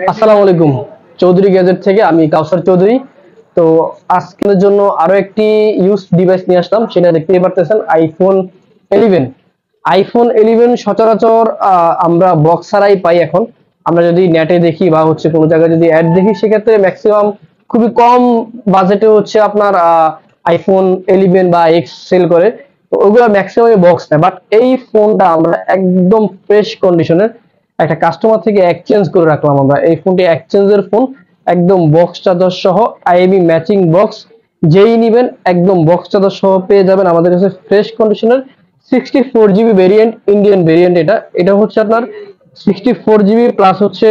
আসসালামু আলাইকুম। চৌধুরী গ্যাজেট থেকে আমি কাউসার চৌধুরী। তো আজকের জন্য আরো একটি ইউজ ডিভাইস নিয়ে আসলাম, সেটা দেখতেই পারতেছেন আইফোন 11। আইফোন 11 সচরাচর আমরা বক্স ছাড়াই পাই এখন। আমরা যদি নেটে দেখি বা হচ্ছে কোনো জায়গায় যদি অ্যাড দেখি, সেক্ষেত্রে ম্যাক্সিমাম খুবই কম বাজেটে হচ্ছে আপনার আইফোন 11 বা এক্স সেল করে। তো ওগুলো ম্যাক্সিমাম বক্স নেয়, বাট এই ফোনটা আমরা একদম ফ্রেশ কন্ডিশনের একটা কাস্টমার থেকে এক্সচেঞ্জ করে রাখলাম। আমরা এই ফোনটি এক্সচেঞ্জের ফোন, একদম বক্স চার্জার সহ আইএমই ম্যাচিং বক্স। যেই নিবেন একদম বক্স চার্জার সহ পেয়ে যাবেন আমাদের কাছে ফ্রেশ কন্ডিশনের 64 জিবি ভেরিয়েন্ট, ইন্ডিয়ান ভেরিয়েন্ট। এটা এটা হচ্ছে আপনার 64 জিবি প্লাস হচ্ছে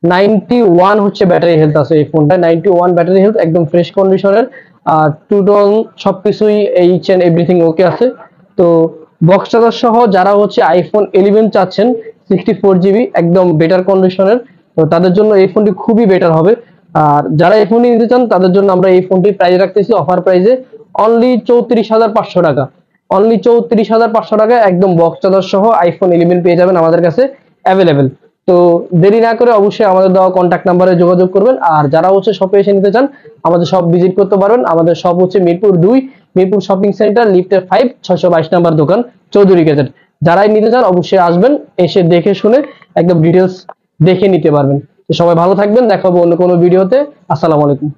91 হচ্ছে ব্যাটারি হেলথ আছে এই ফোনটা। 91 ব্যাটারি হেলথ, একদম ফ্রেশ কন্ডিশনের। টু টোন সবকিছুই এইচ এন্ড এভরিথিং ওকে আছে। তো বক্স চার্জার সহ যারা হচ্ছে আইফোন 11 চাচ্ছেন 64 জিবি একদম বেটার কন্ডিশনের, তো তাদের জন্য এই ফোনটি খুবই বেটার হবে। আর যারা এই ফোনটি নিতে চান তাদের জন্য আমরা এই ফোনটি প্রাইস রাখতেছি অফার প্রাইসে অনলি 34,500 টাকা। অনলি 34,500 টাকা একদম বক্স চার্জার সহ আইফোন 11 পেয়ে যাবেন আমাদের কাছে অ্যাভেলেবেল। তো দেরি না করে অবশ্যই আমাদের দেওয়া কন্ট্যাক্ট নাম্বারে যোগাযোগ করবেন। আর যারা হচ্ছে শপে এসে নিতে চান আমাদের শপ ভিজিট করতে পারবেন। আমাদের শপ হচ্ছে মিরপুর 2, মিরপুর শপিং সেন্টার, লিফটের 5, 622 নাম্বার দোকান, চৌধুরী গ্যাজেট। যারাই নিতে চান অবশ্যই আসবেন, এসে দেখে শুনে একদম ডিটেলস দেখে নিতে পারবেন। তো সবাই ভালো থাকবেন, দেখা হবে অন্য কোনো ভিডিওতে। আসসালামু আলাইকুম।